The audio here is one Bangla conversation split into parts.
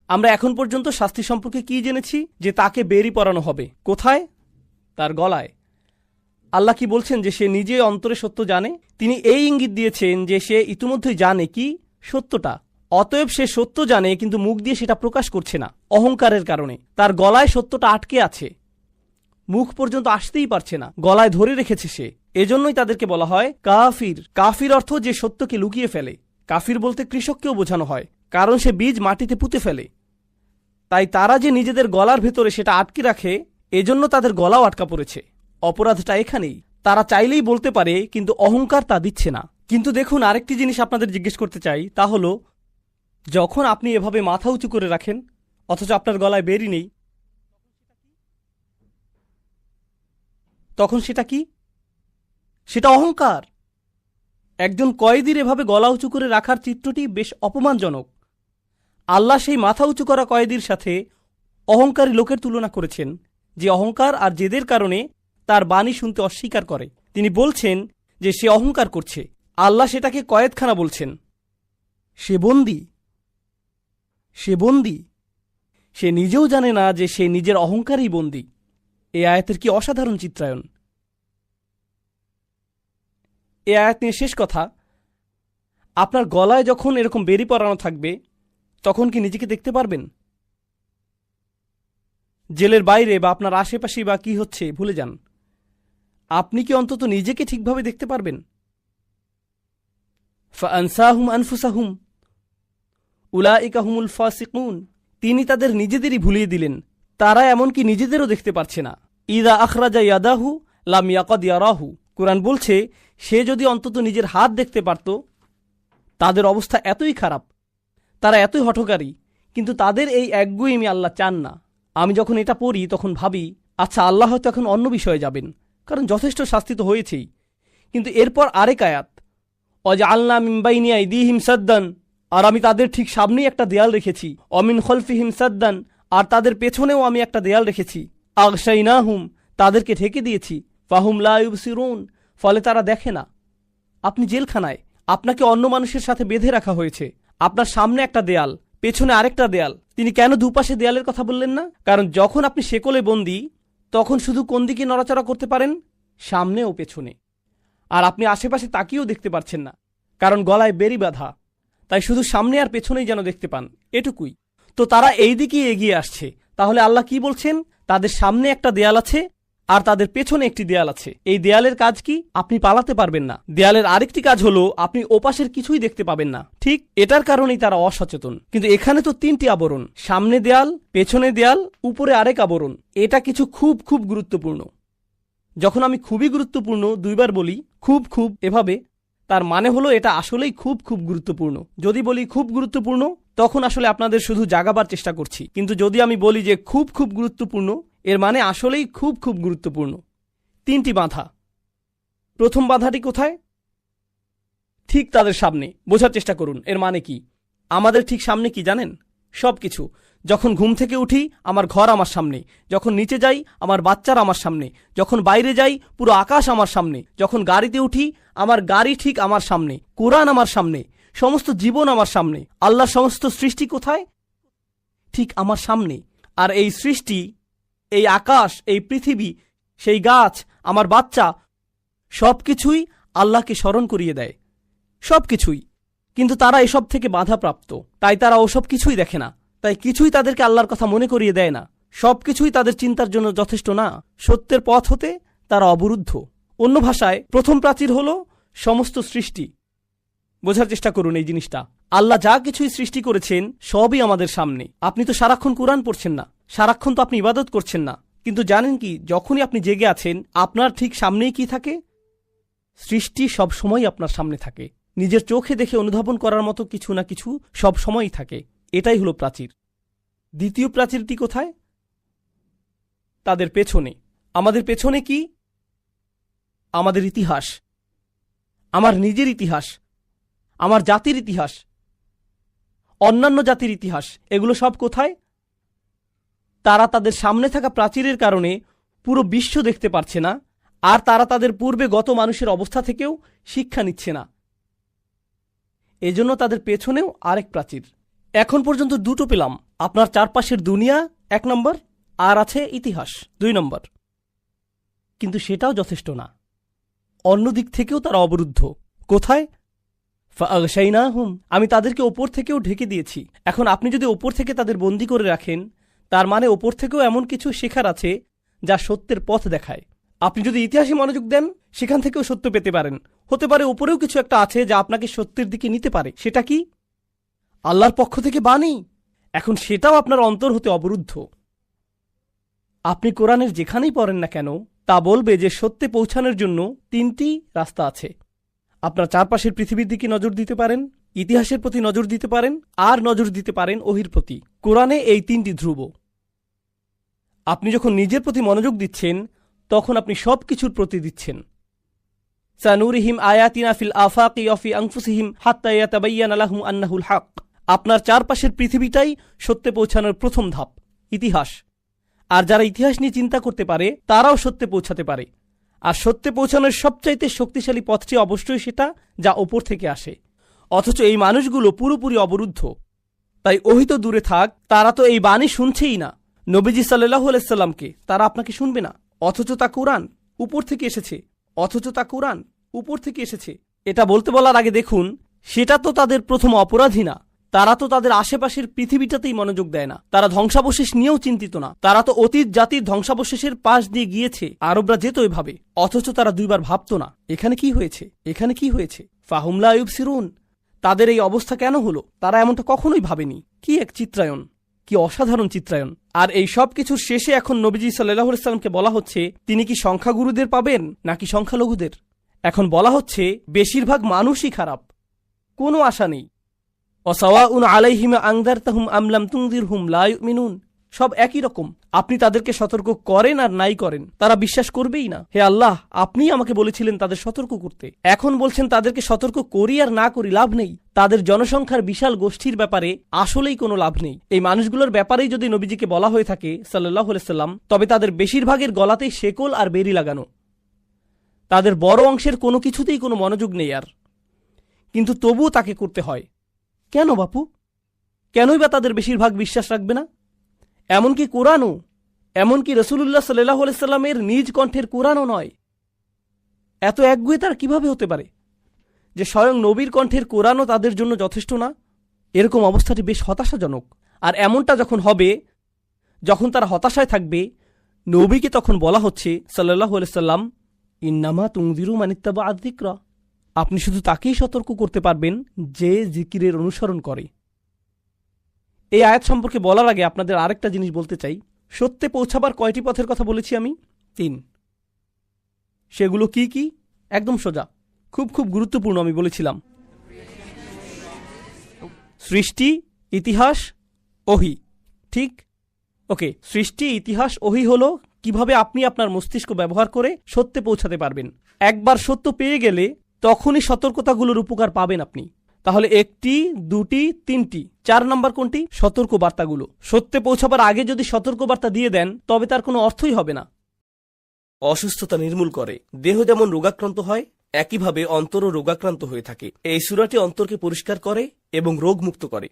আমরা এখন পর্যন্ত শাস্তি সম্পর্কে কি জেনেছি? যে তাকে বেরি পরানো হবে। কোথায়? তার গলায়। আল্লাহ কি বলছেন? যে সে নিজে অন্তরে সত্য জানে। তিনি এই ইঙ্গিত দিয়েছেন যে সে ইতিমধ্যেই জানে কি সত্যটা। অতএব সে সত্য জানে, কিন্তু মুখ দিয়ে সেটা প্রকাশ করছে না অহংকারের কারণে। তার গলায় সত্যটা আটকে আছে, মুখ পর্যন্ত আসতেই পারছে না, গলায় ধরে রেখেছে সে। এজন্যই তাদেরকে বলা হয় কাফির। কাফির অর্থ যে সত্যকে লুকিয়ে ফেলে। কাফির বলতে কৃষককেও বোঝানো হয়, কারণ সে বীজ মাটিতে পুঁতে ফেলে। তাই তারা যে নিজেদের গলার ভেতরে সেটা আটকে রাখে, এজন্য তাদের গলাও আটকা পড়েছে। অপরাধটা এখানেই। তারা চাইলেই বলতে পারে, কিন্তু অহংকার তা দিচ্ছে না। কিন্তু দেখুন, আরেকটি জিনিস আপনাদের জিজ্ঞেস করতে চাই, তা হলো যখন আপনি এভাবে মাথা উঁচু করে রাখেন অথচ আপনার গলায় বেরি নেই, তখন সেটা কি? সেটা অহংকার। একজন কয়েদির এভাবে গলা উঁচু করে রাখার চিত্রটি বেশ অপমানজনক। আল্লাহ সেই মাথা উঁচু করা কয়েদির সাথে অহংকারী লোকের তুলনা করেছেন, যে অহংকার আর জেদের কারণে তার বাণী শুনতে অস্বীকার করে। তিনি বলছেন যে সে অহংকার করছে। আল্লাহ সেটাকে কয়েদখানা বলছেন। সে বন্দী। সে বন্দী। সে নিজেও জানে না যে সে নিজের অহংকারেই বন্দী। এই আয়াতের কি অসাধারণ চিত্রায়ন! এই আয়াত নিয়ে শেষ কথা, আপনার গলায় যখন এরকম বেরি পরানো থাকবে, তখন কি নিজেকে দেখতে পারবেন? জেলের বাইরে বা আপনার আশেপাশে বা কি হচ্ছে ভুলে যান, আপনি কি অন্তত নিজেকে ঠিকভাবে দেখতে পারবেন? ফাআনসাহুম আনফুসাহুম উলাইকা হুমুল ফাসিকুন। তিনি তাদের নিজেদেরই ভুলিয়ে দিলেন, তারা এমনকি নিজেদেরও দেখতে পারছে না। ইদা আখরাজা ইয়াদাহু লাম ইয়াকাদ ইয়ারাহু। কুরআন বলছে, সে যদি অন্তত নিজের হাত দেখতে পারত। তাদের অবস্থা এতই খারাপ, তারা এতই হঠকারী, কিন্তু তাদের এই একগুঁয়েমি আল্লাহ চান না। আমি যখন এটা পড়ি তখন ভাবি, আচ্ছা, আল্লাহ হয়তো এখন অন্য বিষয়ে যাবেন, কারণ যথেষ্ট শাস্তি তো হয়েছেই। কিন্তু এরপর আরেক আয়াত, ওয়াজআলনা মিন বাইনি আইদিহিম সাদ্দান, আর আমি তাদের ঠিক সামনেই একটা দেয়াল রেখেছি। অমিন খলফিহিম সাদ্দান, আর তাদের পেছনেও আমি একটা দেয়াল রেখেছি। আগশাইনাহুম, তাদেরকে ঢেকে দিয়েছি। ফাহুম লা ইউবসিরুন, ফলে তারা দেখে না। আপনি জেলখানায়, আপনাকে অন্য মানুষের সাথে বেঁধে রাখা হয়েছে। আপনার সামনে একটা দেয়াল, পেছনে আরেকটা দেয়াল। তিনি কেন দুপাশে দেয়ালের কথা বললেন না? কারণ যখন আপনি শেকলে বন্দী, তখন শুধু কোন দিকে নড়াচড়া করতে পারেন? সামনে ও পেছনে। আর আপনি আশেপাশে তাকিয়েও দেখতে পারছেন না, কারণ গলায় বেরি বাঁধা। তাই শুধু সামনে আর পেছনেই যেন দেখতে পান, এটুকুই। তো তারা এই দিকেই এগিয়ে আসছে। তাহলে আল্লাহ কি বলছেন? তাদের সামনে একটা দেয়াল আছে আর তাদের পেছনে একটি দেয়াল আছে। এই দেয়ালের কাজ কি? আপনি পালাতে পারবেন না। দেয়ালের আরেকটি কাজ হলো আপনি ওপাশের কিছুই দেখতে পাবেন না। ঠিক এটার কারণেই তারা অসচেতন। কিন্তু এখানে তো তিনটি আবরণ, সামনে দেয়াল, পেছনে দেয়াল, উপরে আরেক আবরণ। এটা কিছু খুব খুব গুরুত্বপূর্ণ। যখন আমি খুবই গুরুত্বপূর্ণ দুইবার বলি, খুব খুব এভাবে, তার মানে হলো এটা আসলেই খুব খুব গুরুত্বপূর্ণ। যদি বলি খুব গুরুত্বপূর্ণ, তখন আসলে আপনাদের শুধু জাগাবার চেষ্টা করছি। কিন্তু যদি আমি বলি যে খুব খুব গুরুত্বপূর্ণ, এর মানে আসলেই খুব খুব গুরুত্বপূর্ণ। তিনটি বাধা। প্রথম বাধাটি কোথায়? ঠিক তাদের সামনে। বোঝার চেষ্টা করুন এর মানে কি। আমাদের ঠিক সামনে কি জানেন? সব কিছু। যখন ঘুম থেকে উঠি, আমার ঘর আমার সামনে। যখন নিচে যাই, আমার বাচ্চারা আমার সামনে। যখন বাইরে যাই, পুরো আকাশ আমার সামনে। যখন গাড়িতে উঠি, আমার গাড়ি ঠিক আমার সামনে। কোরআন আমার সামনে। সমস্ত জীবন আমার সামনে। আল্লাহর সমস্ত সৃষ্টি কোথায়? ঠিক আমার সামনে। আর এই সৃষ্টি, এই আকাশ, এই পৃথিবী, সেই গাছ, আমার বাচ্চা, সবকিছুই আল্লাহকে স্মরণ করিয়ে দেয়। সবকিছুই। কিন্তু তারা এসব থেকে বাধাপ্রাপ্ত, তাই তারা ওসব কিছুই দেখে না। তাই কিছুই তাদেরকে আল্লাহর কথা মনে করিয়ে দেয় না। সবকিছুই তাদের চিন্তার জন্য যথেষ্ট না। সত্যের পথ হতে তারা অবরুদ্ধ। অন্য ভাষায়, প্রথম প্রাচীর হল সমস্ত সৃষ্টি। বোঝার চেষ্টা করুন এই জিনিসটা। আল্লাহ যা কিছুই সৃষ্টি করেছেন সবই আমাদের সামনে। আপনি তো সারাক্ষণ কোরআন পড়ছেন না, সারাক্ষণ তো আপনি ইবাদত করছেন না, কিন্তু জানেন কি, যখনই আপনি জেগে আছেন, আপনার ঠিক সামনেই কি থাকে? সৃষ্টি সব সময় আপনার সামনে থাকে। নিজের চোখে দেখে অনুধাবন করার মতো কিছু না কিছু সব সময়ই থাকে। এটাই হলো প্রাচীর। দ্বিতীয় প্রাচীরটি কোথায়? তাদের পেছনে। আমাদের পেছনে কি? আমাদের ইতিহাস, আমার নিজের ইতিহাস, আমার জাতির ইতিহাস, অন্যান্য জাতির ইতিহাস। এগুলো সব কোথায়? তারা তাদের সামনে থাকা প্রাচীরের কারণে পুরো বিশ্ব দেখতে পারছে না, আর তারা তাদের পূর্বে গত মানুষের অবস্থা থেকেও শিক্ষা নিচ্ছে না। এজন্য তাদের পেছনেও আরেক প্রাচীর। এখন পর্যন্ত দুটো পেলাম। আপনার চারপাশের দুনিয়া ১ নম্বর, আর আছে ইতিহাস ২ নম্বর। কিন্তু সেটাও যথেষ্ট না, অন্য দিক থেকেও তারা অবরুদ্ধ। কোথায়? ফাআগশাইনাহুম, আমি তাদেরকে ওপর থেকেও ঢেকে দিয়েছি। এখন আপনি যদি ওপর থেকে তাদের বন্দী করে রাখেন, তার মানে ওপর থেকেও এমন কিছু শেখার আছে যা সত্যের পথ দেখায়। আপনি যদি ইতিহাসে মনোযোগ দেন, সেখান থেকেও সত্য পেতে পারেন। হতে পারে ওপরেও কিছু একটা আছে যা আপনাকে সত্যের দিকে নিতে পারে। সেটা কি? আল্লাহর পক্ষ থেকে বাণী। এখন সেটাও আপনার অন্তর হতে অবরুদ্ধ। আপনি কোরআনের যেখানেই পড়েন না কেন, তা বলবে যে সত্যে পৌঁছানোর জন্য ৩টি রাস্তা আছে। আপনার চারপাশের পৃথিবীর দিকে নজর দিতে পারেন, ইতিহাসের প্রতি নজর দিতে পারেন, আর নজর দিতে পারেন ওহির প্রতি। কোরআনে এই ৩টি ধ্রুব। আপনি যখন নিজের প্রতি মনোযোগ দিচ্ছেন, তখন আপনি সব কিছুর প্রতি দিচ্ছেন। সানুরিহিম আয়াতিনা ফিল আফাকি ওয়া ফি আনফুসিহিম হাত্তা ইয়াতাবায়্যানা লাহুম আন্নাহুল হক। আপনার চারপাশের পৃথিবীটাই সত্যে পৌঁছানোর প্রথম ধাপ, ইতিহাস। আর যারা ইতিহাস নিয়ে চিন্তা করতে পারে, তারাও সত্যে পৌঁছাতে পারে। আর সত্যে পৌঁছানোর সবচাইতে শক্তিশালী পথটি অবশ্যই সেটা যা ওপর থেকে আসে। অথচ এই মানুষগুলো পুরোপুরি অবরুদ্ধ। তাই ওহি তো দূরে থাক, তারা তো এই বাণী শুনছেই না। নবীজি সাল্লাল্লাহু আলাইহি সাল্লামকে তারা আপনাকে শুনবে না, অথচ তা কোরআন উপর থেকে এসেছে। এটা বলতে বলার আগে দেখুন, সেটা তো তাদের প্রথম অপরাধী না। তারা তো তাদের আশেপাশের পৃথিবীটাতেই মনোযোগ দেয় না। তারা ধ্বংসাবশেষ নিয়েও চিন্তিত না। তারা তো অতীত জাতির ধ্বংসাবশেষের পাশ দিয়ে গিয়েছে, আরবরা যেত এভাবে। অথচ তারা ২ বার ভাবত না এখানে কি হয়েছে। ফাহুম লা ইউবসিরুন, তাদের এই অবস্থা কেন হলো? তারা এমনটা কখনোই ভাবেনি। কি এক চিত্রায়ন, কি অসাধারণ চিত্রায়ন। আর এই সব কিছুর শেষে এখন নবীজি সাল্লাল্লাহু আলাইহি সাল্লামকে বলা হচ্ছে, তিনি কি সংখ্যাগুরুদের পাবেন নাকি সংখ্যালঘুদের? এখন বলা হচ্ছে বেশিরভাগ মানুষই খারাপ, কোনো আশা নেই। ওয়াসাওয়াউন আলাইহিম আনযারতাহুম আম লাম তুনযিরহুম লা ইউমিনুন, সব একই রকম। আপনি তাদেরকে সতর্ক করেন আর নাই করেন, তারা বিশ্বাস করবেই না। হে আল্লাহ, আপনিই আমাকে বলেছিলেন তাদের সতর্ক করতে, এখন বলছেন তাদেরকে সতর্ক করি আর না করি লাভ নেই। তাদের জনসংখ্যার বিশাল গোষ্ঠীর ব্যাপারে আসলেই কোনো লাভ নেই। এই মানুষগুলোর ব্যাপারেই যদি নবীজিকে বলা হয়ে থাকে সাল্লাল্লাহু আলাইহি সাল্লাম, তবে তাদের বেশিরভাগের গলাতেই শেকল আর বেরি লাগানো। তাদের বড় অংশের কোনো কিছুতেই কোনো মনোযোগ নেই আর, কিন্তু তবুও তাকে করতে হয়। কেন বাপু? কেনই বা তাদের বেশিরভাগ বিশ্বাস রাখবে না? এমনকি কোরআনও, এমনকি রাসূলুল্লাহ সাল্লাল্লাহু আলাইহি সাল্লামের নিজ কণ্ঠের কোরআনও নয়। এত একগুঁয়ে তারা কিভাবে হতে পারে যে স্বয়ং নবীর কণ্ঠের কোরআনও তাদের জন্য যথেষ্ট না? এরকম অবস্থাটি বেশ হতাশাজনক। আর এমনটা যখন হবে, যখন তারা হতাশায় থাকবে, নবীকে তখন বলা হচ্ছে সাল্লাল্লাহু আলাইহি সাল্লাম, ইন্নামা তুনযিরু মান ইত্তাবা'a যিকরা, আপনি শুধু তাকেই সতর্ক করতে পারবেন যে জিকিরের অনুসরণ করে। এই আয়াত সম্পর্কে বলার আগে আপনাদের আরেকটা জিনিস বলতে চাই। সত্যে পৌঁছাবার কয়টি পথের কথা বলেছি আমি? ৩। সেগুলো কি কি? একদম সোজা, খুব খুব গুরুত্বপূর্ণ। আমি বলেছিলাম সৃষ্টি, ইতিহাস, ওহি। ঠিক? ওকে, সৃষ্টি, ইতিহাস, ওহি হলো কিভাবে আপনি আপনার মস্তিষ্ক ব্যবহার করে সত্যে পৌঁছাতে পারবেন। একবার সত্য পেয়ে গেলে তখনই সতর্কতাগুলোর উপকার পাবেন আপনি। তাহলে ১টি, ২টি, ৩টি, ৪ নম্বর কোনটি? সতর্ক বার্তাগুলো। সত্যে পৌঁছাবার আগে যদি সতর্ক বার্তা দিয়ে দেন, তবে তার কোনো অর্থই হবে না। অসুস্থতা নির্মূল করে। দেহ যেমন রোগাক্রান্ত হয়, একইভাবে অন্তরও রোগাক্রান্ত হয়ে থাকে। এই সূরাটি অন্তরকে পরিষ্কার করে এবং রোগমুক্ত করে।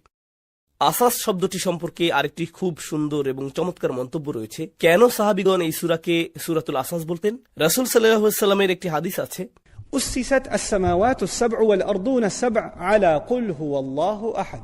আসাস শব্দটি সম্পর্কে আরেকটি খুব সুন্দর এবং চমৎকার মন্তব্য রয়েছে। কেন সাহাবীগণ এই সূরাকে সূরাতুল আসাস বলতেন? রাসূল সাল্লাল্লাহু আলাইহি ওয়াসাল্লামের একটি হাদিস আছে, أسست السماوات السبع والأرضون السبع على قل هو الله أحد।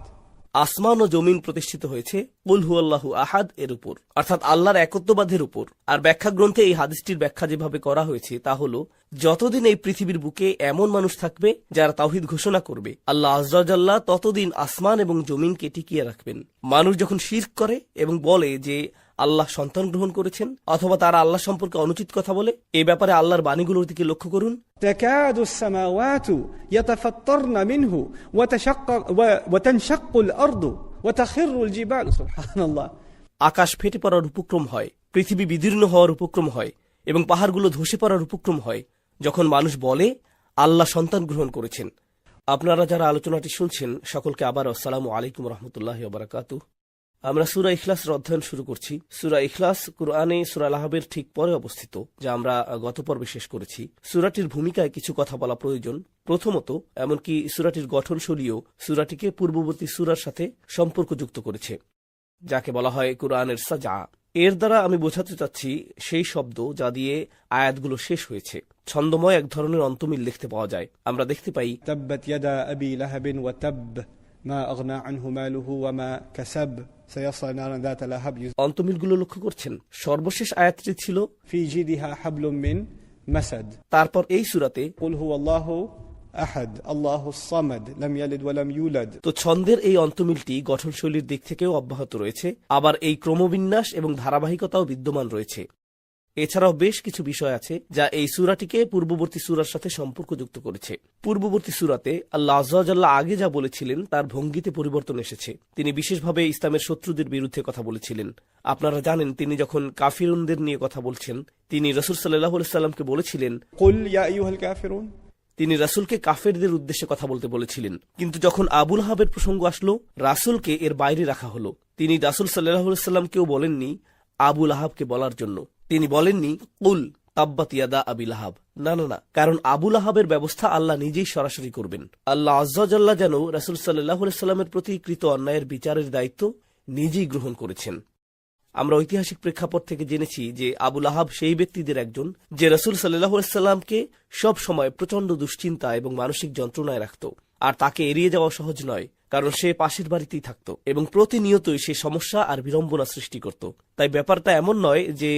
আসমান ও জমিন প্রতিষ্ঠিত হয়েছে কুল হুয়াল্লাহু আহাদ এর উপর, অর্থাৎ আল্লাহর একত্ববাদের উপর। আর ব্যাখ্যা গ্রন্থে এই হাদিসটির ব্যাখ্যা যেভাবে করা হয়েছে তা হলো, যতদিন এই পৃথিবীর বুকে এমন মানুষ থাকবে যারা তাওহীদ ঘোষণা করবে, আল্লাহ আযজা ওয়া জাল্লা ততদিন আসমান এবং জমিনকে টিকিয়ে রাখবেন। মানুষ যখন শিরক করে এবং বলে যে আল্লাহ সন্তান গ্রহণ করেছেন, অথবা তারা আল্লাহ সম্পর্কে অনুচিত কথা বলে, এই ব্যাপারে আল্লাহর বাণীগুলোর দিকে লক্ষ্য করুন। تكاد السماوات يتفطرن منه وتنشق الأرض وتخر الجبال سبحان الله। আকাশ ফেটে পড়ার উপক্রম হয়, পৃথিবী বিদীর্ণ হওয়ার উপক্রম হয় এবং পাহাড়গুলো ধসে পড়ার উপক্রম হয় যখন মানুষ বলে আল্লাহ সন্তান গ্রহণ করেছেন। আপনারা যারা আলোচনাটি শুনছেন, সকলকে আবার আসসালামু আলাইকুম রহমতুল্লাহি ওয়া বারাকাতুহু। আমরা সূরা ইখলাসের অধ্যয়ন শুরু করছি। সূরা ইখলাস কুরআনে সূরা আল-আহজাবের ঠিক পরে অবস্থিত, যা আমরা গত পর্বে শেষ করেছি। সূরাটির ভূমিকায় কিছু কথা বলা প্রয়োজন। প্রথমত, এমনকি সূরাটির গঠনশৈলীও সূরাটিকে পূর্ববর্তী সূরার সাথে সম্পর্কযুক্ত করেছে। যাকে বলা হয় কুরআনের সাজা। এর দ্বারা আমি বোঝাতে চাচ্ছি সেই শব্দ যা দিয়ে আয়াতগুলো শেষ হয়েছে। ছন্দময় এক ধরনের অন্তমিল দেখতে পাওয়া যায়। আমরা দেখতে পাই تبت يدا أبي لهب وتب ما أغنى عنه ماله وما كسب سيصلى نارا ذات لهب অন্তমিলগুলো লক্ষ্য করছেন। সর্বশেষ আয়াতটি ছিল في جيدها حبل من مسد। তারপর এই সূরাতে قل هو الله أحد الله الصمد لم يلد ولم يولد। তো ছন্দের এই অন্তমিলটি গঠনশৈলীর দিক থেকেও অব্যাহত রয়েছে, আবার এই ক্রমবিন্যাস এবং ধারাবাহিকতাও বিদ্যমান রয়েছে। এছাড়াও বেশ কিছু বিষয় আছে যা এই সূরাটিকে পূর্ববর্তী সূরার সাথে সম্পর্কযুক্ত করেছে। পূর্ববর্তী সূরাতে আল্লাহ আযজা ওয়া জাল্লা আগে যা বলেছিলেন তার ভঙ্গিতে পরিবর্তন এসেছে। তিনি বিশেষভাবে ইসলামের শত্রুদের বিরুদ্ধে কথা বলেছিলেন। আপনারা জানেন তিনি যখন কাফিরুনদের নিয়ে কথা বলছেন, তিনি রাসূল সাল্লাল্লাহু আলাইহি সাল্লামকে বলেছিলেন قل يا أيها الكافرون। তিনি রাসূলকে কাফেরদের উদ্দেশ্যে কথা বলতে বলেছিলেন। কিন্তু যখন আবু লাহাবের প্রসঙ্গ আসলো, রাসূলকে এর বাইরে রাখা হলো। তিনি রাসূল সাল্লাল্লাহু আলাইহি সাল্লামকেও বলেননি আবু লাহাবকে বলার জন্য। তিনি বলেননি কুল তাব্বাত ইয়াদা আবি লাহাব। না না না, কারণ আবু লাহাবের ব্যবস্থা আল্লাহ নিজেই সরাসরি করবেন। আল্লাহ আযজা ওয়া জাল্লা যেন রাসূল সাল্লাল্লাহু আলাইহি সাল্লামের প্রতি কৃত অন্যায়ের বিচারের দায়িত্ব নিজেই গ্রহণ করেছেন। আমরা ঐতিহাসিক প্রেক্ষাপট থেকে জেনেছি যে আবু লাহাব সেই ব্যক্তিদের একজন যে রাসূল সাল্লাল্লাহু আলাইহি সাল্লামকে সব সময় প্রচন্ড দুশ্চিন্তা এবং মানসিক যন্ত্রণায় রাখত। আর তাকে এড়িয়ে যাওয়া সহজ নয়, কারণ সে পাশের বাড়িতেই থাকত এবং প্রতিনিয়তই সে সমস্যা আর বিড়ম্বনা সৃষ্টি করত। তাই ব্যাপারটা এমন নয় যে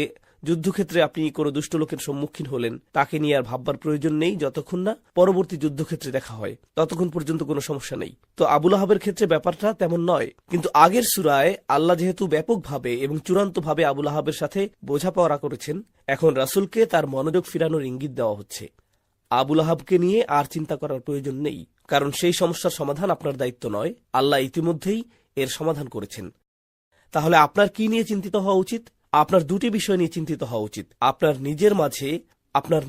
যুদ্ধক্ষেত্রে আপনি কোনো দুষ্ট লোকের সম্মুখীন হলেন, তাকে নিয়ে আর ভাববার প্রয়োজন নেই, যতক্ষণ না পরবর্তী যুদ্ধক্ষেত্রে দেখা হয় ততক্ষণ পর্যন্ত কোনো সমস্যা নেই। তো আবু লাহাবের ক্ষেত্রে ব্যাপারটা তেমন নয়। কিন্তু আগের সূরায় আল্লাহ যেহেতু ব্যাপকভাবে এবং চূড়ান্তভাবে আবু লাহাবের সাথে বোঝাপড়া করেছেন, এখন রাসূলকে তার মনোযোগ ফিরানোর ইঙ্গিত দেওয়া হচ্ছে। আবু লাহাবকে নিয়ে আর চিন্তা করার প্রয়োজন নেই, কারণ সেই সমস্যার সমাধান আপনার দায়িত্ব নয়, আল্লাহ ইতিমধ্যেই এর সমাধান করেছেন। তাহলে আপনার কি নিয়ে চিন্তিত হওয়া উচিত? আপনার দুটি বিষয় নিয়ে চিন্তিত হওয়া উচিত। আপনার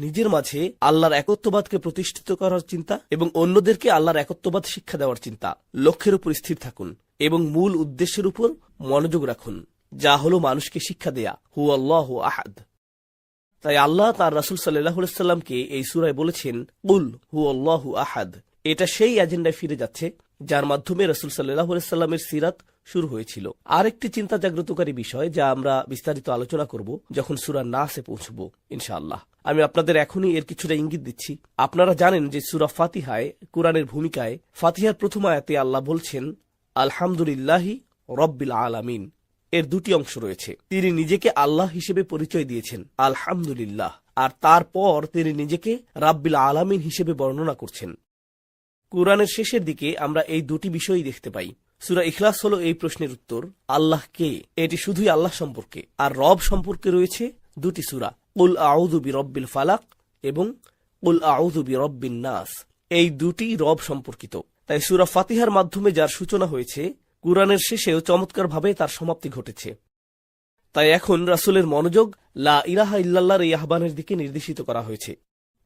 নিজের মাঝে আল্লাহর একত্ববাদকে প্রতিষ্ঠিত করার চিন্তা এবং অন্যদেরকে আল্লাহর একত্ববাদ শিক্ষা দেওয়ার চিন্তা। লক্ষ্যের উপর স্থির থাকুন এবং মূল উদ্দেশ্যের উপর মনোযোগ রাখুন, যা হলো মানুষকে শিক্ষা দেয়া হু আল্লাহু আহাদ। তাই আল্লাহ তার রাসূল সাল্লাল্লাহু আলাইহি সাল্লামকে এই সূরায় বলেছেন কুল হু আল্লাহু আহাদ। এটা সেই এজেন্ডায় ফিরে যাচ্ছে যার মাধ্যমে রাসূল সাল্লাল্লাহু আলাইহি সাল্লামের সিরাত শুরু হয়েছিল। আরেকটি চিন্তা জাগ্রতকারী বিষয় যা আমরা বিস্তারিত আলোচনা করব যখন সূরা নাসে পৌঁছব ইনশাআল্লাহ। আমি আপনাদের এখনই এর কিছুটা ইঙ্গিত দিচ্ছি। আপনারা জানেন যে সূরা ফাতিহায় কুরআনের ভূমিকায় ফাতিহার প্রথম আয়াতে আল্লাহ বলছেন আলহামদুলিল্লাহি রাব্বিল আলামিন। এর দুটি অংশ রয়েছে। তিনি নিজেকে আল্লাহ হিসেবে পরিচয় দিয়েছেন আলহামদুলিল্লাহ, আর তারপর তিনি নিজেকে রাব্বিল আলামিন হিসেবে বর্ণনা করছেন। কুরআনের শেষের দিকে আমরা এই দুটি বিষয়ই দেখতে পাই। সূরা ইখলাস হলো এই প্রশ্নের উত্তর, আল্লাহ কে? এটি শুধুই আল্লাহ সম্পর্কে। আর রব সম্পর্কে রয়েছে দুটি সূরা, কুল আউযু বিরাব্বিল ফালাক এবং কুল আউযু বিরাব্বিন নাস। এই দুটি রব সম্পর্কিত। তাই সূরা ফাতিহার মাধ্যমে যার সূচনা হয়েছে, কুরআনের শেষেও চমৎকারভাবে তার সমাপ্তি ঘটেছে। তাই এখন রাসূলের মনোযোগ লা ইলাহা ইল্লাল্লাহর এই আহ্বানের দিকে নির্দেশিত করা হয়েছে।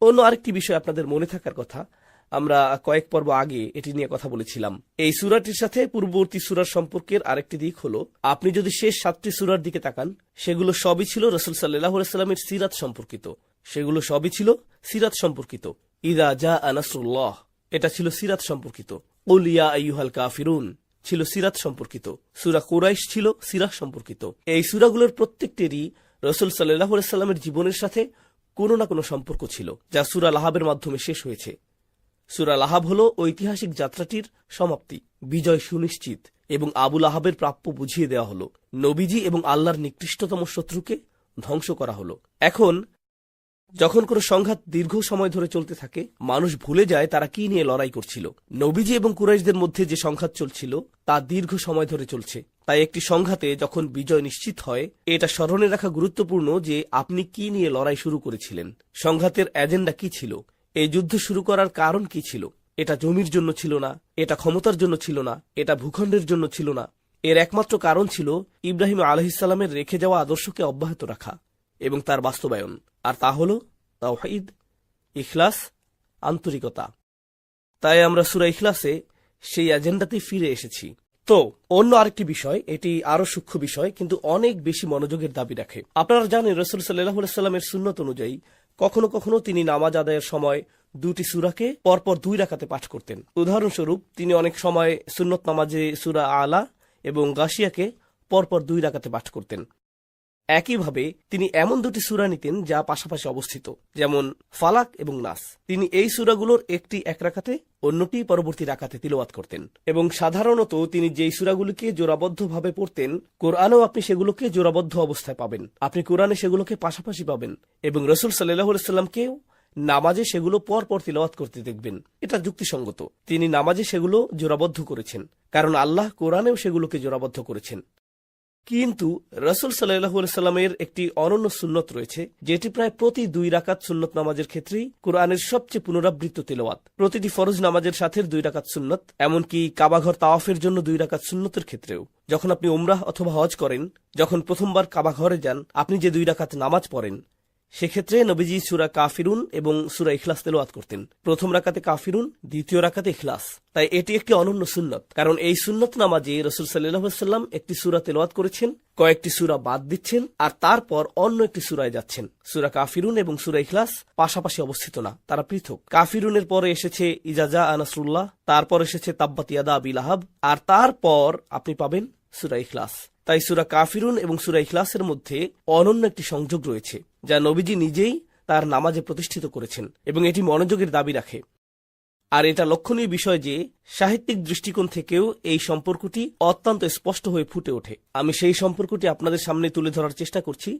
অন্য আরেকটি বিষয় আপনাদের মনে থাকার কথা, আমরা কয়েক পর্ব আগে এটি নিয়ে কথা বলেছিলাম। এই সূরাটির সাথে পূর্ববর্তী সূরার সম্পর্কের আরেকটি দিক হলো, আপনি যদি শেষ 7টি সূরার দিকে তাকান, সেগুলো সবই ছিল রাসূল সাল্লাল্লাহু আলাইহি সাল্লামের সিরাত সম্পর্কিত। ইযা জাআ নাসরুল্লাহ, এটা ছিল সিরাত সম্পর্কিত। কুল ইয়া আইয়ুহাল কাফিরুন ছিল সিরাত সম্পর্কিত। সূরা কুরাইশ ছিল সিরাত সম্পর্কিত। এই সূরাগুলোর প্রত্যেকটিরই রাসূল সাল্লাল্লাহু আলাইহি সাল্লামের জীবনের সাথে কোনো না কোনো সম্পর্ক ছিল, যা সূরা লাহাবের মাধ্যমে শেষ হয়েছে। সূরা লাহাব হল ঐতিহাসিক যাত্রাটির সমাপ্তি, বিজয় সুনিশ্চিত এবং আবু লাহাবের প্রাপ্য বুঝিয়ে দেওয়া হল। নবীজি এবং আল্লাহর নিকৃষ্টতম শত্রুকে ধ্বংস করা হল। এখন যখন কোনো সংঘাত দীর্ঘ সময় ধরে চলতে থাকে, মানুষ ভুলে যায় তারা কি নিয়ে লড়াই করছিল। নবীজি এবং কুরাইশদের মধ্যে যে সংঘাত চলছিল তা দীর্ঘ সময় ধরে চলছে। তাই একটি সংঘাতে যখন বিজয় নিশ্চিত হয়, এটা স্মরণে রাখা গুরুত্বপূর্ণ যে আপনি কি নিয়ে লড়াই শুরু করেছিলেন, সংঘাতের এজেন্ডা কি ছিল, এই যুদ্ধ শুরু করার কারণ কি ছিল। এটা জমির জন্য ছিল না, এটা ক্ষমতার জন্য ছিল না, এটা ভূখণ্ডের জন্য ছিল না। এর একমাত্র কারণ ছিল ইব্রাহিম আলাইহিস সালামের রেখে যাওয়া আদর্শকে অব্যাহত রাখা এবং তার বাস্তবায়ন। আর তা হল তাওহীদ, ইখলাস, আন্তরিকতা। তাই আমরা সূরা ইখলাসে সেই এজেন্ডাতেই ফিরে এসেছি। তো অন্য আরেকটি বিষয়, এটি আরো সূক্ষ্ম বিষয় কিন্তু অনেক বেশি মনোযোগের দাবি রাখে। আপনারা জানেন রাসূল সাল্লাল্লাহু আলাইহি সাল্লামের সুন্নত অনুযায়ী কখনো কখনো তিনি নামাজ আদায়ের সময় দুটি সূরাকে পরপর 2 রাকাতে পাঠ করতেন। উদাহরণস্বরূপ তিনি অনেক সময় সুন্নত নামাজে সূরা আলা এবং গাশিয়াকে পরপর 2 রাকাতে পাঠ করতেন। একইভাবে তিনি এমন 2টি সূরা নিতেন যা পাশাপাশি অবস্থিত, যেমন ফালাক এবং নাস। তিনি এই সূরাগুলোর একটি 1 রাকাতে, অন্যটি পরবর্তী রাকাতে তিলাওয়াত করতেন। এবং সাধারণত তিনি যেই সূরাগুলিকে জোড়াবদ্ধভাবে পড়তেন, কোরআনেও আপনি সেগুলোকে জোড়াবদ্ধ অবস্থায় পাবেন। আপনি কোরআনে সেগুলোকে পাশাপাশি পাবেন এবং রাসূল সাল্লাল্লাহু আলাইহি ওয়াসাল্লামকেও নামাজে সেগুলো পরপর তিলাওয়াত করতে দেখবেন। এটা যুক্তিসঙ্গত। তিনি নামাজে সেগুলো জোড়াবদ্ধ করেছেন, কারণ আল্লাহ কোরআনেও সেগুলোকে জোড়াবদ্ধ করেছেন। কিন্তু রাসূল সাল্লাল্লাহু আলাইহি সাল্লামের একটি অনন্য সুন্নত রয়েছে, যেটি প্রায় প্রতি 2 রাকাত সুন্নত নামাজের ক্ষেত্রেই কোরআনের সবচেয়ে পুনরাবৃত্ত তিলাওয়াত। প্রতিটি ফরজ নামাজের সাথে 2 রাকাত সুন্নত, এমনকি কাবাঘর তাওয়াফের জন্য 2 রাকাত সুন্নতের ক্ষেত্রেও। যখন আপনি উমরাহ অথবা হজ করেন, যখন প্রথমবার কাবাঘরে যান, আপনি যে 2 রাকাত নামাজ পড়েন, সেক্ষেত্রে নবীজি সূরা কাফিরুন এবং সূরা ইখলাস তেলাওয়াত করতেন। প্রথম রাকাতে কাফিরুন, দ্বিতীয় রাকাতে ইখলাস। তাই এটি একটি অনন্য সুন্নত, কারণ এই সুন্নত নামাজে রাসূল সাল্লাল্লাহু আলাইহি ওয়াসাল্লাম একটি সূরা তেলাওয়াত করেছেন, কয়েকটি সূরা বাদ দিচ্ছেন, আর তারপর অন্য একটি সূরায় যাচ্ছেন। সূরা কাফিরুন এবং সূরা ইখলাস পাশাপাশি অবস্থিত না, তারা পৃথক। কাফিরুনের পরে এসেছে ইজা জা নাসরুল্লাহ, তারপর এসেছে তাব্বাত ইয়াদা আবি লাহাব, আর তারপর আপনি পাবেন সূরা ইখলাস। তাই সূরা কাফিরুন এবং সূরা ইখলাসের মধ্যে অনন্য একটি সংযোগ রয়েছে, যা নবীজি নিজেই তার নামাজে প্রতিষ্ঠিত করেছেন এবং এটি মনোযোগের দাবি রাখে। আর এটা লক্ষণীয় বিষয় যে সাহিত্যিক দৃষ্টিকোণ থেকেও এই সম্পর্কটি অত্যন্ত স্পষ্ট হয়ে ফুটে ওঠে। আমি সেই সম্পর্কটি আপনাদের সামনে তুলে ধরার চেষ্টা করছি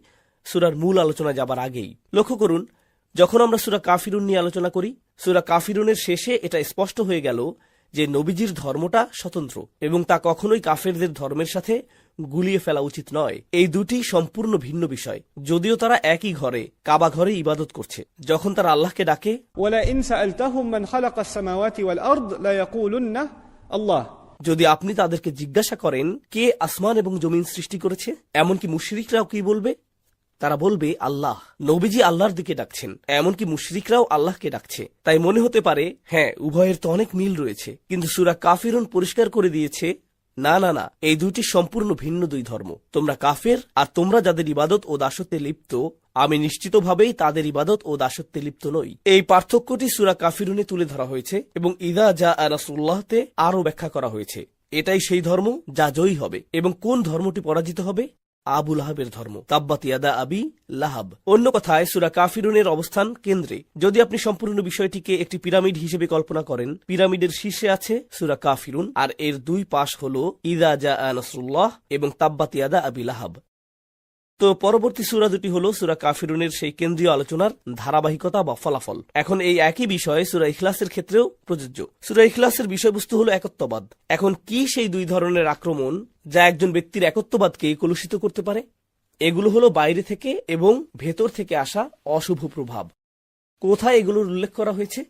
সূরার মূল আলোচনা যাবার আগেই। লক্ষ্য করুন, যখন আমরা সূরা কাফিরুন নিয়ে আলোচনা করি, সূরা কাফিরুনের শেষে এটা স্পষ্ট হয়ে গেল যে নবীজির ধর্মটা স্বতন্ত্র এবং তা কখনোই কাফেরদের ধর্মের সাথে গুলিয়ে ফেলা উচিত নয়। এই দুটি সম্পূর্ণ ভিন্ন বিষয়, যদিও তারা একই ঘরে, কাবা ঘরে ইবাদত করছে। যখন তারা আল্লাহকে ডাকে, ولئن سألتهم من خلق السماوات والأرض ليقولن الله, যদি আপনি তাদেরকে জিজ্ঞাসা করেন কে আসমান এবং জমিন সৃষ্টি করেছে, এমনকি মুশরিকরাও কি বলবে? তারা বলবে আল্লাহ। নবীজি আল্লাহর দিকে ডাকছেন, এমনকি মুশরিকরাও আল্লাহকে ডাকছে। তাই মনে হতে পারে হ্যাঁ, উভয়ের তো অনেক মিল রয়েছে, কিন্তু সূরা কাফিরুন পরিষ্কার করে দিয়েছে না না না, এই দুটি সম্পূর্ণ ভিন্ন 2 ধর্ম। তোমরা কাফের, আর তোমরা যাদের ইবাদত ও দাসত্বে লিপ্ত, আমি নিশ্চিতভাবেই তাদের ইবাদত ও দাসত্বে লিপ্ত নই। এই পার্থক্যটি সূরা কাফিরুনে তুলে ধরা হয়েছে এবং ইদা জা নাসরুল্লাহতে আরও ব্যাখ্যা করা হয়েছে। এটাই সেই ধর্ম যা জয়ী হবে। এবং কোন ধর্মটি পরাজিত হবে? আবু লাহাবের ধর্ম, তাব্বাত ইয়াদা আবি লাহাব। অন্য কথায় সূরা কাফিরুনের অবস্থান কেন্দ্রে। যদি আপনি সম্পূর্ণ বিষয়টিকে একটি পিরামিড হিসেবে কল্পনা করেন, পিরামিডের শীর্ষে আছে সূরা কাফিরুন, আর এর 2 পাশ হল ইদা জা নাসরুল্লাহ এবং তাব্বাত ইয়াদা আবি লাহাব। তো পরবর্তী সূরা দুটি হল সূরা কাফিরুনের সেই কেন্দ্রীয় আলোচনার ধারাবাহিকতা বা ফলাফল। এখন এই একই বিষয় সূরা ইখলাসের ক্ষেত্রেও প্রযোজ্য। সূরা ইখলাসের বিষয়বস্তু হল একত্ববাদ। এখন কি সেই 2 ধরনের আক্রমণ যা একজন ব্যক্তির একত্ববাদকে কলুষিত করতে পারে? এগুলো হলো বাইরে থেকে এবং ভেতর থেকে আসা অশুভ প্রভাব। কোথায় এগুলোর উল্লেখ করা হয়েছে?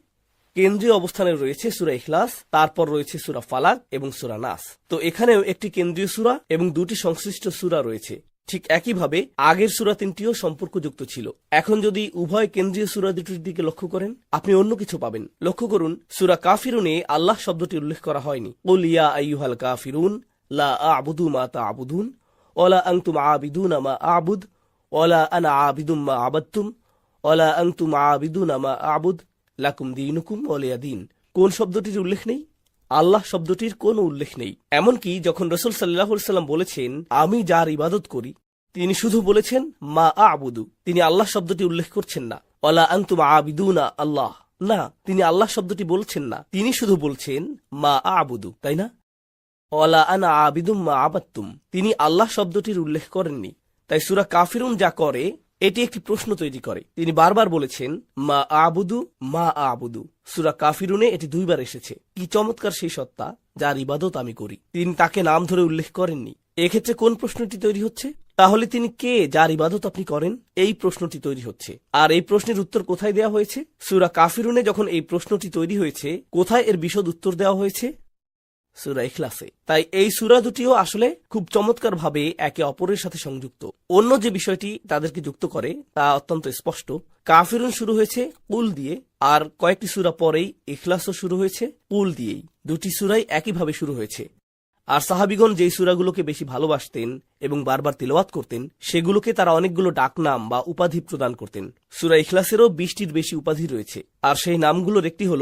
কেন্দ্রীয় অবস্থানে রয়েছে সূরা ইখলাস, তারপর রয়েছে সূরা ফালাক এবং সূরা নাস। তো এখানেও একটি কেন্দ্রীয় সূরা এবং 2টি সংশ্লিষ্ট সূরা রয়েছে। ঠিক একইভাবে আগের সূরা 3টিও সম্পর্কযুক্ত ছিল। এখন যদি উভয় কেন্দ্রীয় সূরা দুটির দিকে লক্ষ্য করেন, আপনি অন্য কিছু পাবেন। লক্ষ্য করুন, সূরা কাফিরুনে আল্লাহ শব্দটি উল্লেখ করা হয়নি। কুল ইয়া আইয়ুহাল কাফিরুন লা আ'বুদু মা তা'বুদুন ওয়ালা আনতুম আ'বিদুনা মা আ'বুদ ওয়ালা আনা আ'বিদুম মা আ'বাদতুম ওয়ালা আনতুম আ'বিদুনা মা আ'বুদ লাকুম দীনুকুম ওয়ালিয়া দীন। কোন শব্দটির উল্লেখ নেই? আল্লাহ শব্দটির কোনো উল্লেখ নেই। এমনকি যখন রাসূল সাল্লাল্লাহু আলাইহি ওয়াসাল্লাম বলেছেন আমি যার ইবাদত করি, তিনি শুধু বলেছেন মা আ'বুদু। তিনি আল্লাহ শব্দটি উল্লেখ করছেন না। ওয়ালা আনতুম আ'বিদুনা আল্লাহ, না, তিনি আল্লাহ শব্দটি বলছেন না। তিনি শুধু বলছেন মা আ'বুদু, তাই না? ওয়ালা আনা আ'বিদুম মা আ'বাদতুম, তিনি আল্লাহ শব্দটির উল্লেখ করেননি। তাই সূরা কাফিরুন যা করে, এটি একটি প্রশ্ন তৈরি করে। তিনি বারবার বলেছেন মা আ'বুদু মা আ'বুদু। সূরা কাফিরুনে এটি 2 বার এসেছে। কি চমৎকার সেই সত্তা যার ইবাদত আমি করি। তিনি তাকে নাম ধরে উল্লেখ করেননি। এক্ষেত্রে কোন প্রশ্নটি তৈরি হচ্ছে? তাহলে তিনি কে যার ইবাদত আপনি করেন? এই প্রশ্নটি তৈরি হচ্ছে। আর এই প্রশ্নের উত্তর কোথায় দেওয়া হয়েছে? সূরা কাফিরুনে যখন এই প্রশ্নটি তৈরি হয়েছে, কোথায় এর বিশদ উত্তর দেওয়া হয়েছে? সূরা ইখলাসে। তাই এই সূরা দুটিও আসলে খুব চমৎকার ভাবে একে অপরের সাথে সংযুক্ত। অন্য যে বিষয়টি তাদেরকে যুক্ত করে তা অত্যন্ত স্পষ্ট। কাফিরুন শুরু হয়েছে কুল দিয়ে, আর কয়েকটি সূরা পরেই ইখলাসও শুরু হয়েছে কুল দিয়েই। 2টি সূরাই একইভাবে শুরু হয়েছে। আর সাহাবীগণ যেই সূরাগুলোকে বেশি ভালোবাসতেন এবং বারবার তিলাওয়াত করতেন, সেগুলোকে তারা অনেকগুলো ডাকনাম বা উপাধি প্রদান করতেন। সূরা ইখলাসেরও 20টির বেশি উপাধি রয়েছে, আর সেই নামগুলোর একটি হল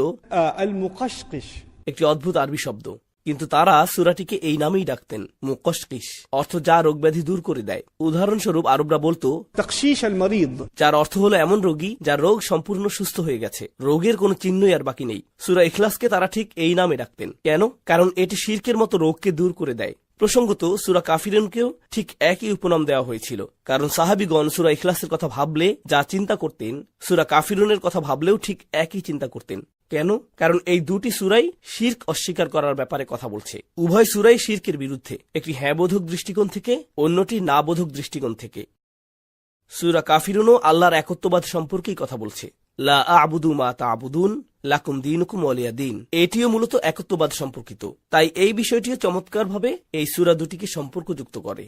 المقشقش, একটি অদ্ভুত আরবি শব্দ। কিন্তু তারা সূরাটিকে এই নামেই ডাকতেন, মুকশকিশ, অর্থ যা রোগব্যাধি দূর করে দেয়। উদাহরণস্বরূপ আরবরা বলতো تقشيش المريض. যার অর্থ হলো এমন রোগী যার রোগ সম্পূর্ণ সুস্থ হয়ে গেছে, রোগের কোনো চিহ্নই আর বাকি নেই। সূরা ইখলাসকে তারা ঠিক এই নামে ডাকতেন। কেন? কারণ এটি শিরকের মতো রোগকে দূর করে দেয়। প্রসঙ্গত সূরা কাফিরুনকেও ঠিক একই উপনাম দেওয়া হয়েছিল, কারণ সাহাবীগণ সূরা ইখলাসের কথা ভাবলে যা চিন্তা করতেন, সূরা কাফিরুনের কথা ভাবলেও ঠিক একই চিন্তা করতেন। কেন? কারণ এই দুটি সূরাই শিরক অস্বীকার করার ব্যাপারে কথা বলছে। উভয় সূরাই শিরকের বিরুদ্ধে, একটি হ্যাঁ বোধক দৃষ্টিকোণ থেকে, অন্যটি না বোধক দৃষ্টিকোণ থেকে। সূরা কাফিরুনও আল্লাহর একত্ববাদ সম্পর্কেই কথা বলছে। লা আ'বুদু মা তা'বুদুন লাকুম দীনুকুম ওয়ালিয়া দীন, এটিও মূলত একত্ববাদ সম্পর্কিত। তাই এই বিষয়টিও চমৎকারভাবে এই সূরা দুটিকে সম্পর্কযুক্ত করে।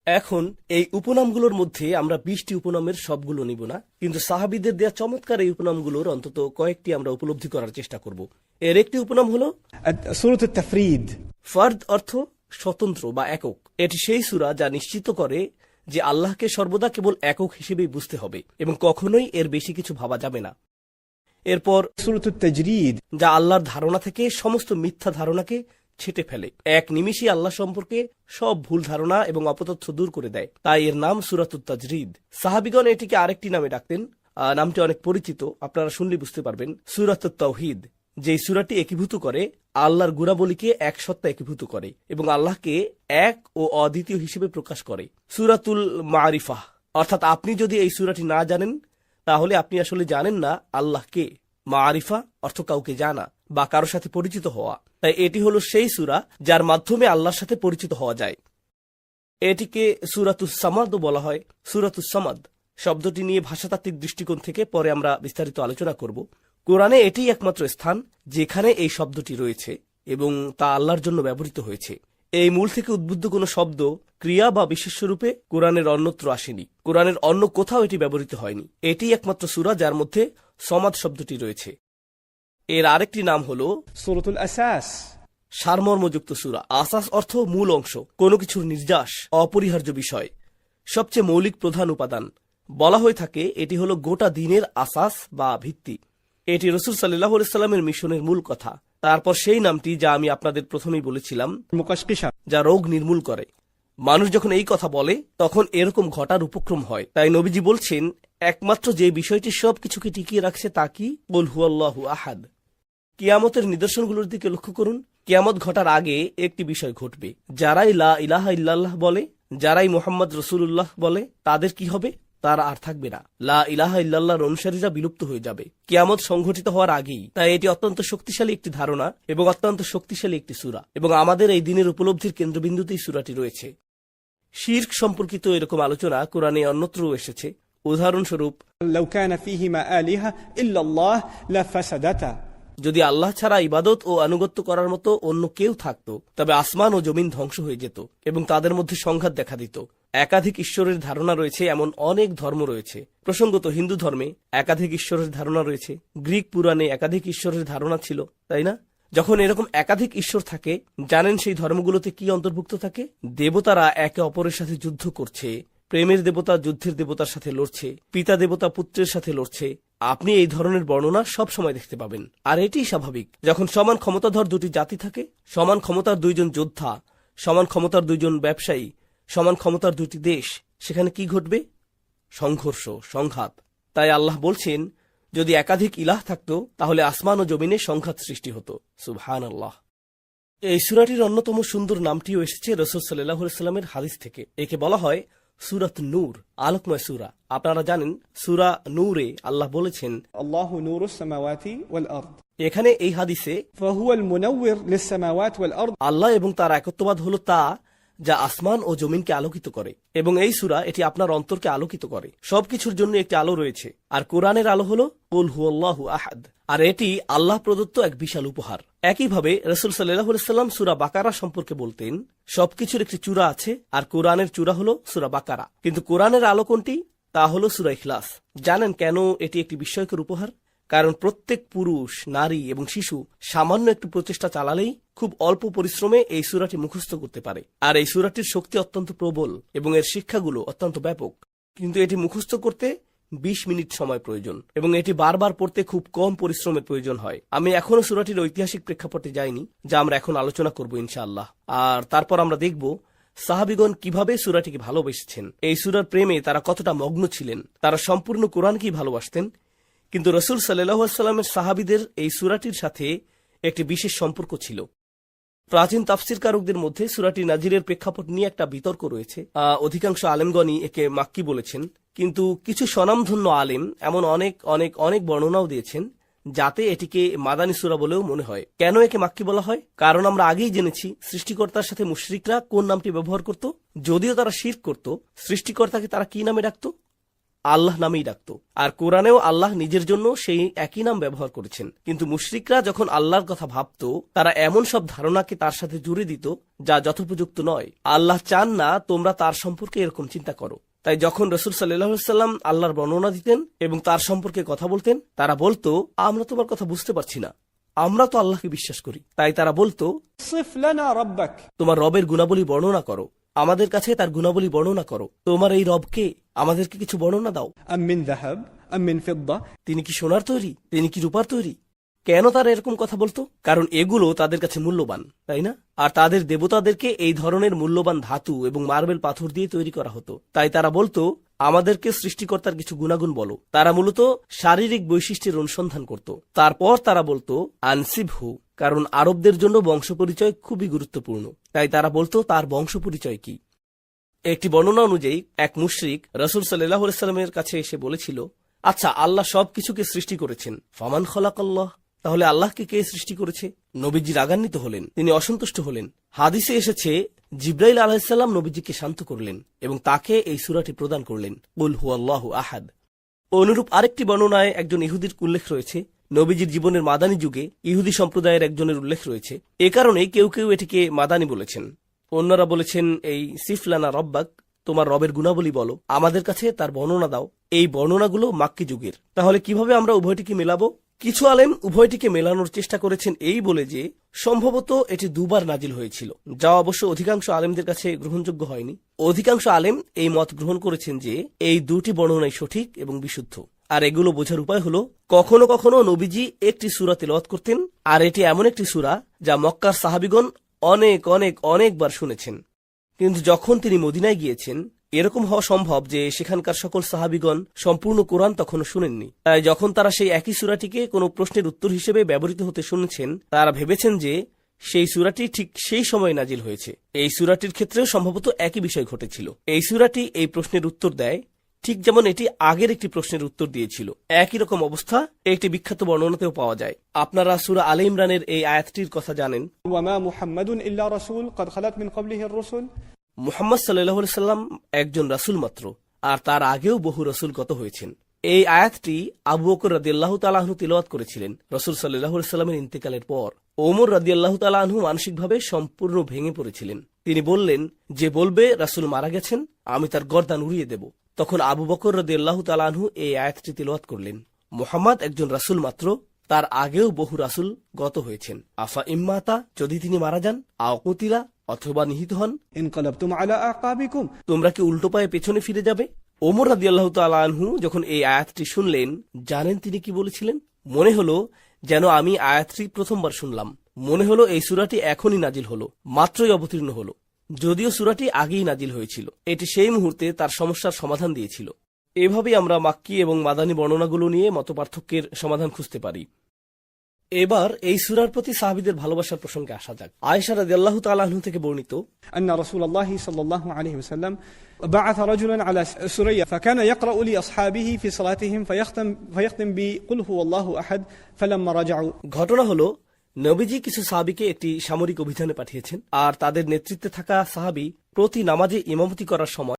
এখন এই উপনামগুলোর মধ্যে আমরা 20টি উপনামের সবগুলো নিব না, কিন্তু সাহাবীদের দেয়া চমৎকার এই উপনামগুলোর অন্তত কয়েকটি আমরা উপলব্ধি করার চেষ্টা করব। এর একটি উপনাম হল سورة التفريد. ফার্দ, অর্থ স্বতন্ত্র বা একক। এটি সেই সূরা যা নিশ্চিত করে যে আল্লাহকে সর্বদা কেবল একক হিসেবেই বুঝতে হবে এবং কখনোই এর বেশি কিছু ভাবা যাবে না। এরপর سورة التجريد. যা আল্লাহর ধারণা থেকে সমস্ত মিথ্যা ধারণাকে ছেটে ফেলে, এক নিমিষে আল্লাহ সম্পর্কে সব ভুল ধারণা এবং অপতথ্য দূর করে দেয়। তাই এর নাম সূরাতুত তাজরিদ। সাহাবীগণ এটিকে আরেকটি নামে ডাকতেন, নামটি অনেক পরিচিত, আপনারা শুনলে বুঝতে পারবেন, সূরাতুত তাওহীদ, যেই সূরাটি একীভূত করে আল্লাহর গুণাবলীকে এক সত্তা একীভূত করে এবং আল্লাহকে এক ও অদ্বিতীয় হিসেবে প্রকাশ করে। সূরাতুল মারিফাহ, অর্থাৎ আপনি যদি এই সূরাটি না জানেন তাহলে আপনি আসলে জানেন না আল্লাহকে। মারিফা অর্থ কাউকে জানা বা কারোর সাথে পরিচিত হওয়া। তাই এটি হলো সেই সূরা যার মাধ্যমে আল্লাহর সাথে পরিচিত হওয়া যায়। এটিকে সূরাতুস সামাদও বলা হয়। সূরাতুস সামাদ শব্দটি নিয়ে ভাষাতাত্ত্বিক দৃষ্টিকোণ থেকে পরে আমরা বিস্তারিত আলোচনা করব। কোরআনে এটিই একমাত্র স্থান যেখানে এই শব্দটি রয়েছে এবং তা আল্লাহর জন্য ব্যবহৃত হয়েছে। এই মূল থেকে উদ্বুদ্ধ কোনো শব্দ, ক্রিয়া বা বিশেষ্যরূপে কোরআনের অন্যত্র আসেনি। কোরআনের অন্য কোথাও এটি ব্যবহৃত হয়নি। এটি একমাত্র সূরা যার মধ্যে সমাদ শব্দটি রয়েছে। এর আরেকটি নাম হল سورة الأساس. সারমর্মযুক্ত সূরা। আসাস অর্থ মূল অংশ, কোনো কিছুর নির্যাস, অপরিহার্য বিষয়, সবচেয়ে মৌলিক প্রধান উপাদান। বলা হয়ে থাকে এটি হলো গোটা দিনের আসাস বা ভিত্তি। এটি রাসূল সাল্লাল্লাহু আলাইহি ওয়াসাল্লামের মিশনের মূল কথা। তারপর সেই নামটি যা আমি আপনাদের প্রথমেই বলেছিলাম, مقشقشة. যা রোগ নির্মূল করে। মানুষ যখন এই কথা বলে তখন এরকম ঘটার উপক্রম হয়। তাই নবীজি বলছেন একমাত্র যে বিষয়টি সবকিছুকে টিকিয়ে রাখছে তা কি? কুল হুয়াল্লাহু আহাদ। কিয়ামতের নিদর্শনগুলোর দিকে লক্ষ্য করুন। কিয়ামত ঘটার আগে একটি বিষয় ঘটবে। যারাই লা ইলাহা ইল্লাল্লাহ বলে, যারাই মুহাম্মদ রাসূলুল্লাহ বলে, তাদের কি হবে? তারা আর থাকবে না। লা ইলাহা ইল্লাল্লাহর অনুসারীরা বিলুপ্ত হয়ে যাবে কিয়ামত সংঘটিত হওয়ার আগেই। তাই এটি অত্যন্ত শক্তিশালী একটি ধারণা এবং অত্যন্ত শক্তিশালী একটি সূরা, এবং আমাদের এই দিনের উপলব্ধির কেন্দ্রবিন্দুতেই সূরাটি রয়েছে। শিরক সম্পর্কিত এরকম আলোচনা কোরআনে অন্যত্রও এসেছে। উদাহরণস্বরূপ, لو كان فيهما آلهة إلا الله لفسدتا. যদি আল্লাহ ছাড়া ইবাদত ও আনুগত্য করার মতো অন্য কেউ থাকত তবে আসমান ও জমিন ধ্বংস হয়ে যেত এবং তাদের মধ্যে সংঘাত দেখা দিত। একাধিক ঈশ্বরের ধারণা রয়েছে এমন অনেক ধর্ম রয়েছে। প্রসঙ্গত হিন্দু ধর্মে একাধিক ঈশ্বরের ধারণা রয়েছে, গ্রিক পুরাণে একাধিক ঈশ্বরের ধারণা ছিল, তাই না? যখন এরকম একাধিক ঈশ্বর থাকে, জানেন সেই ধর্মগুলোতে কি অন্তর্ভুক্ত থাকে? দেবতারা একে অপরের সাথে যুদ্ধ করছে, প্রেমের দেবতা যুদ্ধের দেবতার সাথে লড়ছে, পিতা দেবতা পুত্রের সাথে লড়ছে। আপনি এই ধরনের বর্ণনা সব সময় দেখতে পাবেন। আর এটিই স্বাভাবিক। যখন সমান ক্ষমতাধর দুটি জাতি থাকে, সমান ক্ষমতার দুইজন যোদ্ধা, সমান ক্ষমতার দুইজন ব্যবসায়ী, সমান ক্ষমতার দুটি দেশ, সেখানে কি ঘটবে? সংঘর্ষ, সংঘাত। তাই আল্লাহ বলছেন যদি একাধিক ইলাহ থাকত তাহলে আসমান ও জমিনে সংঘাত সৃষ্টি হতো। সুবহানাল্লাহ। এই সূরাটির অন্যতম সুন্দর নামটিও এসেছে রাসূল সাল্লাল্লাহু আলাইহি ওয়াসাল্লামের হাদিস থেকে। একে বলা হয় সূরাত নূর, আলোকময় সূরা। আপনারা জানেন সূরা নূরে আল্লাহ বলেছেন الله نور السماوات والأرض. এখানে এই হাদিসে فهو المنور للسماوات والأرض. আল্লাহ এবং তার একত্ববাদ হলো তা যা আসমান ও জমিনকে আলোকিত করে, এবং এই সূরা এটি আপনার অন্তরকে আলোকিত করে। সবকিছুর জন্য একটি আলো রয়েছে, আর কোরআনের আলো হলো কুল হুয়াল্লাহু আহাদ, আর এটি আল্লাহ প্রদত্ত এক বিশাল উপহার। একইভাবে রাসূল সাল্লাল্লাহু আলাইহি ওয়াসাল্লাম সূরা বাকারা সম্পর্কে বলতেন সবকিছুর একটি চূড়া আছে, আর কোরআনের চূড়া হলো সূরা বাকারা। কিন্তু কোরআনের আলো কোনটি? তা হলো সূরা ইখলাস। জানেন কেন এটি একটি বিস্ময়কর উপহার? কারণ প্রত্যেক পুরুষ, নারী এবং শিশু সামান্য একটু প্রচেষ্টা চালালেই খুব অল্প পরিশ্রমে এই সূরাটি মুখস্থ করতে পারে। আর এই সূরাটির শক্তি অত্যন্ত প্রবল এবং এর শিক্ষাগুলো অত্যন্ত ব্যাপক। কিন্তু এটি মুখস্থ করতে 20 মিনিট সময় প্রয়োজন এবং এটি বারবার পড়তে খুব কম পরিশ্রমের প্রয়োজন হয়। আমি এখনো সূরাটির ঐতিহাসিক প্রেক্ষাপটে যাইনি, যা আমরা এখন আলোচনা করব ইনশাআল্লাহ। আর তারপর আমরা দেখব সাহাবীগণ কিভাবে সূরাটিকে ভালোবেসেছেন, এই সূরার প্রেমে তারা কতটা মগ্ন ছিলেন, তারা সম্পূর্ণ কোরআনকেই ভালোবাসতেন। কিন্তু রাসূল সাল্লাল্লাহু আলাইহি ওয়াসাল্লামের সাহাবীদের এই সূরাটির সাথে একটি বিশেষ সম্পর্ক ছিল। প্রাচীন তাফসিরকারকদের মধ্যে সূরাটি নাজিলের প্রেক্ষাপট নিয়ে একটা বিতর্ক রয়েছে। অধিকাংশ আলেমগণই একে মাক্কি বলেছেন, কিন্তু কিছু স্বনামধন্য আলেম এমন অনেক অনেক অনেক বর্ণনাও দিয়েছেন যাতে এটিকে মাদানী সূরা বলেও মনে হয়। কেন একে মাক্কি বলা হয়? কারণ আমরা আগেই জেনেছি সৃষ্টিকর্তার সাথে মুশরিকরা কোন নামটি ব্যবহার করত। যদিও তারা শিরক করত, সৃষ্টিকর্তাকে তারা কি নামে ডাকত? আল্লাহ নামেই ডাকত। আর কোরআনেও আল্লাহ নিজের জন্য সেই একই নাম ব্যবহার করেছেন। কিন্তু মুশরিকরা যখন আল্লাহর কথা ভাবত, তারা এমন সব ধারণাকে তার সাথে জুড়ে দিত যা যথোপযুক্ত নয়। আল্লাহ চান না তোমরা তার সম্পর্কে এরকম চিন্তা করো। তাই যখন রাসূল সাল্লাল্লাহু আলাইহি ওয়াসাল্লাম আল্লাহর বর্ণনা দিতেন এবং তার সম্পর্কে কথা বলতেন, তারা বলতো, আমরা তোমার কথা বুঝতে পারছি না, আমরা তো আল্লাহকে বিশ্বাস করি। তাই তারা বলতো, صف لنا ربك তোমার রবের গুণাবলী বর্ণনা করো, আমাদের কাছে তার গুণাবলী বর্ণনা করো। তোমার এই রবকে আমাদেরকে কিছু বর্ণনা দাও। أم من ذهب أم من فضة তিনি কি সোনার তৈরি, তিনি কি রূপার তৈরি? কেন তারা এরকম কথা বলতো? কারণ এগুলো তাদের কাছে মূল্যবান, তাই না? আর তাদের দেবতাদেরকে এই ধরনের মূল্যবান ধাতু এবং মার্বেল পাথর দিয়ে তৈরি করা হতো। তাই তারা বলতো, আমাদেরকে সৃষ্টিকর্তার কিছু গুণাগুণ বলো। তারা মূলত শারীরিক বৈশিষ্ট্যের অনুসন্ধান করত। তারপর তারা বলতো আনসিবহু, কারণ আরবদের জন্য বংশ পরিচয় খুবই গুরুত্বপূর্ণ। তাই তারা বলতো তার বংশ পরিচয় কি। একটি বর্ণনা অনুযায়ী এক মুশরিক রাসূল সাল্লাল্লাহু আলাইহি ওয়াসাল্লামের কাছে এসে বলেছিল, আচ্ছা, আল্লাহ সবকিছুকে সৃষ্টি করেছেন, ফামান খলাকাল্লাহ, তাহলে আল্লাহকে কে সৃষ্টি করেছে? নবীজি রাগান্বিত হলেন, তিনি অসন্তুষ্ট হলেন। হাদিসে এসেছে জিবরাইল আলাইহিস সালাম নবীজিকে শান্ত করলেন এবং তাকে এই সূরাটি প্রদান করলেন, কুল হুয়াল্লাহু আহাদ। অনুরূপ আরেকটি বর্ণনায় একজন ইহুদির উল্লেখ রয়েছে। নবীজির জীবনের মাদানী যুগে ইহুদি সম্প্রদায়ের একজনের উল্লেখ রয়েছে। এ কারণেই কেউ কেউ এটিকে মাদানী বলেছেন। অন্যরা বলেছেন এই সিফলানা রব্বাক, তোমার রবের গুণাবলী বলো, আমাদের কাছে তার বর্ণনা দাও। এই বর্ণনাগুলো মাক্কি যুগের। তাহলে কিভাবে আমরা উভয়টিকে মেলাবো? কিছু আলেম উভয়টিকে মেলানোর চেষ্টা করেছেন এই বলে যে সম্ভবত এটি দুবার নাজিল হয়েছিল, যা অবশ্য অধিকাংশ আলেমদের কাছে গ্রহণযোগ্য হয়নি। অধিকাংশ আলেম এই মত গ্রহণ করেছেন যে এই দুটি বর্ণনাই সঠিক এবং বিশুদ্ধ। আর এগুলো বোঝার উপায় হলো, কখনো কখনো নবীজি একটি সূরা তেলাওয়াত করতেন, আর এটি এমন একটি সূরা যা মক্কার সাহাবীগণ অনেক অনেক অনেকবার শুনেছেন। কিন্তু যখন তিনি মদিনায় গিয়েছেন, এরকম হওয়া সম্ভব যে সেখানকার সকল সাহাবীগণ সম্পূর্ণ কোরআন তখনও শুনেননি। তাই যখন তারা সেই একই সূরাটিকে কোনো প্রশ্নের উত্তর হিসেবে ব্যবহৃত হতে শুনেছেন, তারা ভেবেছেন যে সেই সূরাটি ঠিক সেই সময় নাজিল হয়েছে। এই সূরাটির ক্ষেত্রেও সম্ভবত একই বিষয় ঘটেছিল। এই সূরাটি এই প্রশ্নের উত্তর দেয়, ঠিক যেমন এটি আগের একটি প্রশ্নের উত্তর দিয়েছিল। একই রকম অবস্থা একটি বিখ্যাত বর্ণনাতেও পাওয়া যায়। আপনারা সূরা আলে ইমরানের এই আয়াতটির কথা জানেন, وما محمد إلا رسول قد خلت من قبله الرسل। মুহাম্মদ সাল্লাল্লাহু আলাইহি সাল্লাম একজন রাসূল মাত্র, আর তার আগেও বহু রাসূল গত হয়েছেন। এই আয়াতটি আবু বকর রাদিয়াল্লাহু তাআলা আনহু তিলাওয়াত করেছিলেন রাসূল সাল্লাল্লাহু আলাইহি সাল্লামের ইন্তেকালের পর। ওমর রাদিয়াল্লাহু তাআলা আনহু মানসিকভাবে সম্পূর্ণ ভেঙে পড়েছিলেন। তিনি বললেন, যে বলবে রাসূল মারা গেছেন, আমি তার গর্দান উড়িয়ে দেব। তখন আবু বকর রাদিয়াল্লাহু তাআলা আনহু এই আয়াতটি তিলাওয়াত করলেন, মুহাম্মদ একজন রাসূল মাত্র, তার আগেও বহু রাসূল গত হয়েছেন। আফা ইম্মাতা, যদি তিনি মারা যান, আও কুতিলা, অথবা নিহত হন, انقلبتم على أعقابكم তোমরা কি উল্টো পায়ে পেছনে ফিরে যাবে? ওমর রাদিয়াল্লাহু তাআলা আনহু যখন এই আয়াতটি শুনলেন, জানেন তিনি কি বলেছিলেন? মনে হলো যেন আমি আয়াতটি প্রথমবার শুনলাম। মনে হলো এই সূরাটি এখনই নাজিল হলো, মাত্রই অবতীর্ণ হলো, যদিও সূরাটি আগেই নাজিল হয়েছিল। এটি সেই মুহূর্তে তার সমস্যার সমাধান দিয়েছিল। এভাবেই আমরা মাক্কি এবং মাদানী বর্ণনাগুলো নিয়ে মতপার্থক্যের সমাধান খুঁজতে পারি। এবার এই সূরার প্রতি সাহাবীদের ভালোবাসার প্রসঙ্গে আসা যাক। আয়েশা রাদিয়াল্লাহু তাআলা আনহা থেকে বর্ণিত, أن رسول الله صلى الله عليه وسلم بعث رجلا على سرية فكان يقرأ لأصحابه في صلاتهم فيختم بقل هو الله أحد فلما رجعوا। ঘটনা হলো, নবীজি কিছু সাহাবীকে একটি সামরিক অভিযানে পাঠিয়েছেন, আর তাদের নেতৃত্বে থাকা সাহাবী প্রতি নামাজে ইমামতি করার সময়